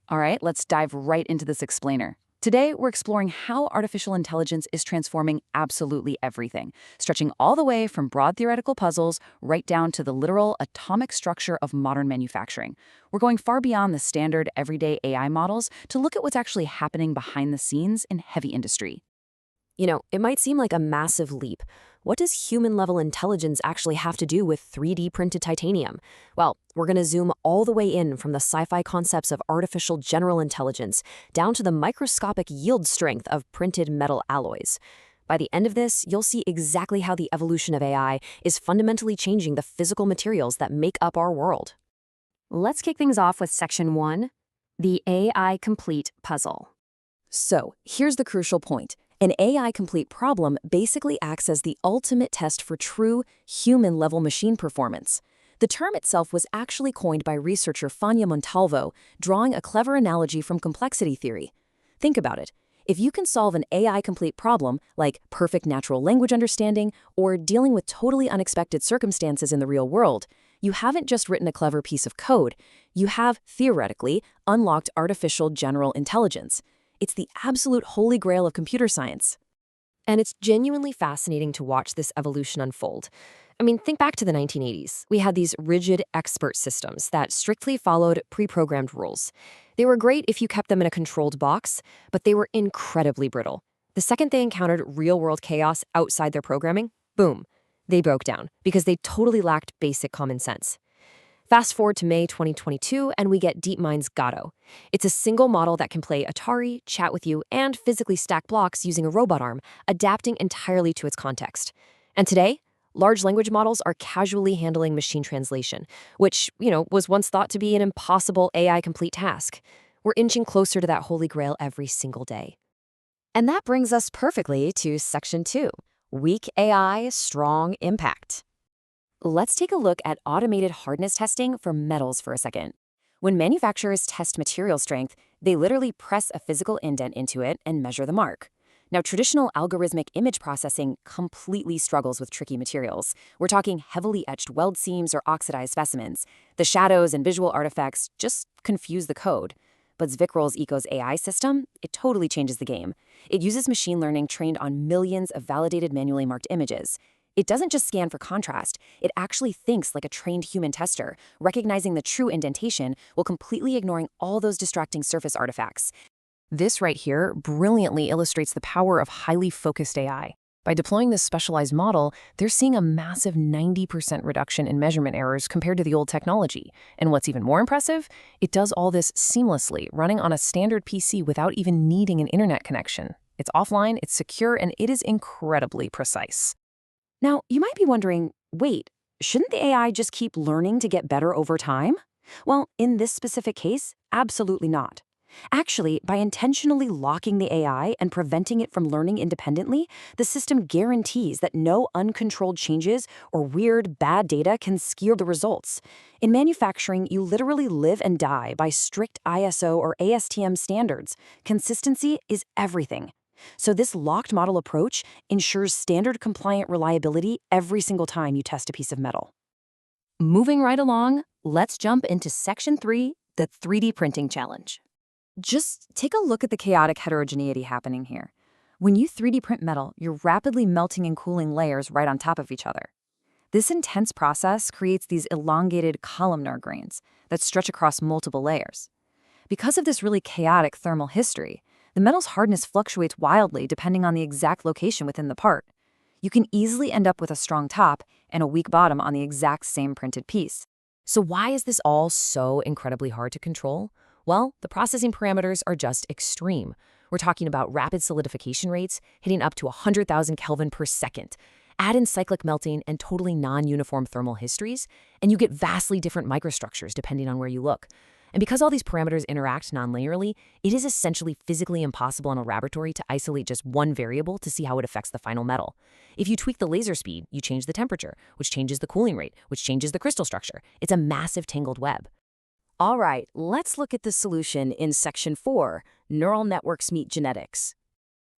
All right, let's dive right into this explainer. Today, we're exploring how artificial intelligence is transforming absolutely everything, stretching all the way from broad theoretical puzzles right down to the literal atomic structure of modern manufacturing. We're going far beyond the standard everyday AI models to look at what's actually happening behind the scenes in heavy industry. It might seem like a massive leap. What does human-level intelligence actually have to do with 3D printed titanium? Well, we're going to zoom all the way in from the sci-fi concepts of artificial general intelligence down to the microscopic yield strength of printed metal alloys. By the end of this, you'll see exactly how the evolution of AI is fundamentally changing the physical materials that make up our world. Let's kick things off with Section 1, the AI Complete Puzzle. So, here's the crucial point. An AI-complete problem basically acts as the ultimate test for true human-level machine performance. The term itself was actually coined by researcher Fania Montalvo, drawing a clever analogy from complexity theory. Think about it. If you can solve an AI-complete problem, like perfect natural language understanding or dealing with totally unexpected circumstances in the real world, you haven't just written a clever piece of code. You have, theoretically, unlocked artificial general intelligence. It's the absolute holy grail of computer science. And it's genuinely fascinating to watch this evolution unfold. Think back to the 1980s. We had these rigid expert systems that strictly followed pre-programmed rules. They were great if you kept them in a controlled box, but they were incredibly brittle. The second they encountered real-world chaos outside their programming, boom, they broke down because they totally lacked basic common sense. Fast forward to May 2022, and we get DeepMind's Gato. It's a single model that can play Atari, chat with you, and physically stack blocks using a robot arm, adapting entirely to its context. And today, large language models are casually handling machine translation, which, was once thought to be an impossible AI-complete task. We're inching closer to that holy grail every single day. And that brings us perfectly to Section 2, Weak AI, Strong Impact. Let's take a look at automated hardness testing for metals for a second. When manufacturers test material strength, they literally press a physical indent into it and measure the mark. Now, traditional algorithmic image processing completely struggles with tricky materials. We're talking heavily etched weld seams or oxidized specimens. The shadows and visual artifacts just confuse the code. But Zvicroll's ECO's AI system, it totally changes the game. It uses machine learning trained on millions of validated manually marked images. It doesn't just scan for contrast, it actually thinks like a trained human tester, recognizing the true indentation while completely ignoring all those distracting surface artifacts. This right here brilliantly illustrates the power of highly focused AI. By deploying this specialized model, they're seeing a massive 90% reduction in measurement errors compared to the old technology. And what's even more impressive, it does all this seamlessly, running on a standard PC without even needing an internet connection. It's offline, it's secure, and it is incredibly precise. Now, you might be wondering, wait, shouldn't the AI just keep learning to get better over time? Well, in this specific case, absolutely not. Actually, by intentionally locking the AI and preventing it from learning independently, the system guarantees that no uncontrolled changes or weird, bad data can skew the results. In manufacturing, you literally live and die by strict ISO or ASTM standards. Consistency is everything. So this locked model approach ensures standard compliant reliability every single time you test a piece of metal. Moving right along, let's jump into Section 3, the 3D printing challenge. Just take a look at the chaotic heterogeneity happening here. When you 3D print metal, you're rapidly melting and cooling layers right on top of each other. This intense process creates these elongated columnar grains that stretch across multiple layers. Because of this really chaotic thermal history, the metal's hardness fluctuates wildly depending on the exact location within the part. You can easily end up with a strong top and a weak bottom on the exact same printed piece. So why is this all so incredibly hard to control? Well, the processing parameters are just extreme. We're talking about rapid solidification rates hitting up to 100,000 Kelvin per second. Add in cyclic melting and totally non-uniform thermal histories, and you get vastly different microstructures depending on where you look. And because all these parameters interact non-linearly, it is essentially physically impossible in a laboratory to isolate just one variable to see how it affects the final metal. If you tweak the laser speed, you change the temperature, which changes the cooling rate, which changes the crystal structure. It's a massive tangled web. All right, let's look at the solution in Section 4, Neural Networks Meet Genetics.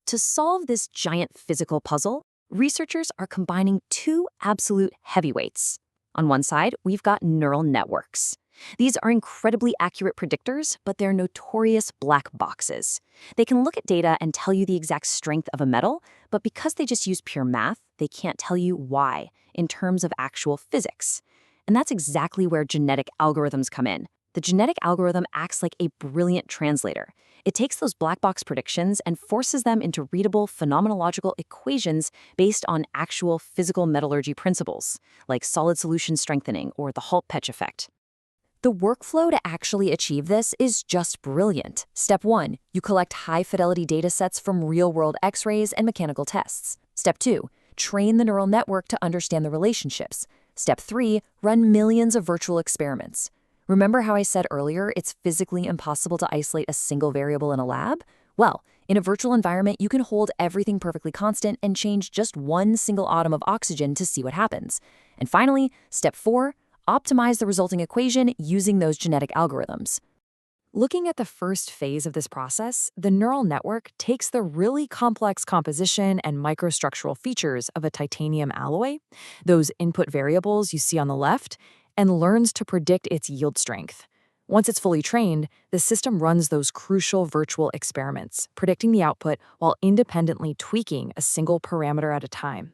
To solve this giant physical puzzle, researchers are combining two absolute heavyweights. On one side, we've got neural networks. These are incredibly accurate predictors, but they're notorious black boxes. They can look at data and tell you the exact strength of a metal, but because they just use pure math, they can't tell you why in terms of actual physics. And that's exactly where genetic algorithms come in. The genetic algorithm acts like a brilliant translator. It takes those black box predictions and forces them into readable phenomenological equations based on actual physical metallurgy principles, like solid solution strengthening or the Hall-Petch effect. The workflow to actually achieve this is just brilliant. Step 1, you collect high-fidelity datasets from real-world X-rays and mechanical tests. Step 2, train the neural network to understand the relationships. Step 3, run millions of virtual experiments. Remember how I said earlier it's physically impossible to isolate a single variable in a lab? Well, in a virtual environment, you can hold everything perfectly constant and change just one single atom of oxygen to see what happens. And finally, step 4, optimize the resulting equation using those genetic algorithms. Looking at the first phase of this process, the neural network takes the really complex composition and microstructural features of a titanium alloy, those input variables you see on the left, and learns to predict its yield strength. Once it's fully trained, the system runs those crucial virtual experiments, predicting the output while independently tweaking a single parameter at a time.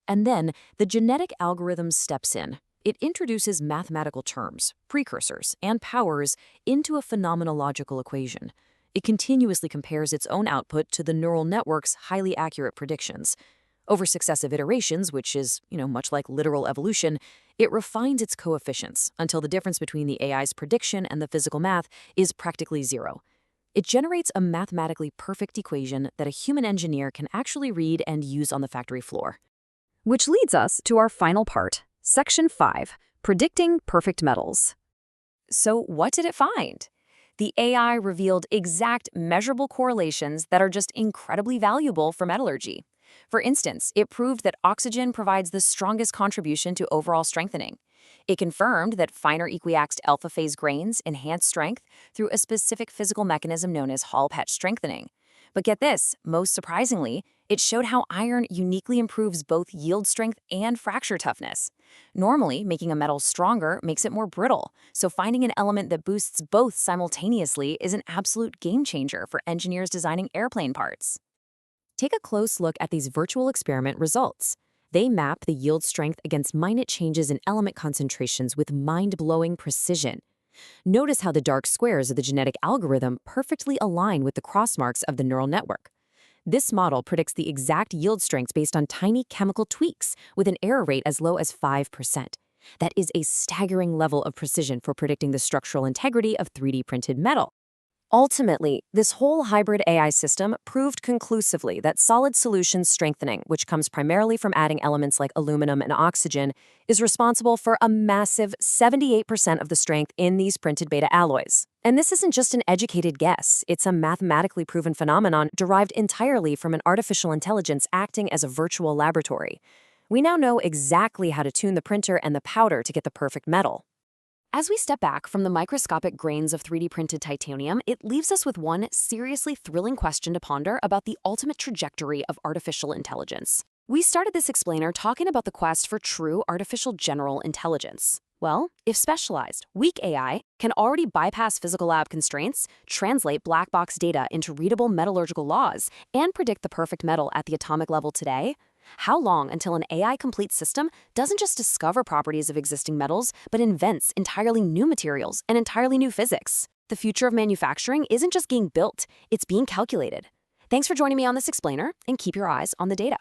And then the genetic algorithm steps in. It introduces mathematical terms, precursors, and powers into a phenomenological equation. It continuously compares its own output to the neural network's highly accurate predictions. Over successive iterations, which is, much like literal evolution, it refines its coefficients until the difference between the AI's prediction and the physical math is practically zero. It generates a mathematically perfect equation that a human engineer can actually read and use on the factory floor. Which leads us to our final part, Section 5, Predicting Perfect Metals. So what did it find? The AI revealed exact measurable correlations that are just incredibly valuable for metallurgy. For instance, it proved that oxygen provides the strongest contribution to overall strengthening. It confirmed that finer equiaxed alpha phase grains enhance strength through a specific physical mechanism known as Hall-Petch strengthening. But get this, most surprisingly, it showed how iron uniquely improves both yield strength and fracture toughness. Normally, making a metal stronger makes it more brittle, so finding an element that boosts both simultaneously is an absolute game changer for engineers designing airplane parts. Take a close look at these virtual experiment results. They map the yield strength against minute changes in element concentrations with mind-blowing precision. Notice how the dark squares of the genetic algorithm perfectly align with the cross marks of the neural network. This model predicts the exact yield strengths based on tiny chemical tweaks with an error rate as low as 5%. That is a staggering level of precision for predicting the structural integrity of 3D printed metal. Ultimately, this whole hybrid AI system proved conclusively that solid solution strengthening, which comes primarily from adding elements like aluminum and oxygen, is responsible for a massive 78% of the strength in these printed beta alloys. And this isn't just an educated guess, it's a mathematically proven phenomenon derived entirely from an artificial intelligence acting as a virtual laboratory. We now know exactly how to tune the printer and the powder to get the perfect metal. As we step back from the microscopic grains of 3D printed titanium, it leaves us with one seriously thrilling question to ponder about the ultimate trajectory of artificial intelligence. We started this explainer talking about the quest for true artificial general intelligence. Well, if specialized, weak AI can already bypass physical lab constraints, translate black box data into readable metallurgical laws, and predict the perfect metal at the atomic level today, how long until an AI-complete system doesn't just discover properties of existing metals, but invents entirely new materials and entirely new physics? The future of manufacturing isn't just being built, it's being calculated. Thanks for joining me on this explainer, and keep your eyes on the data.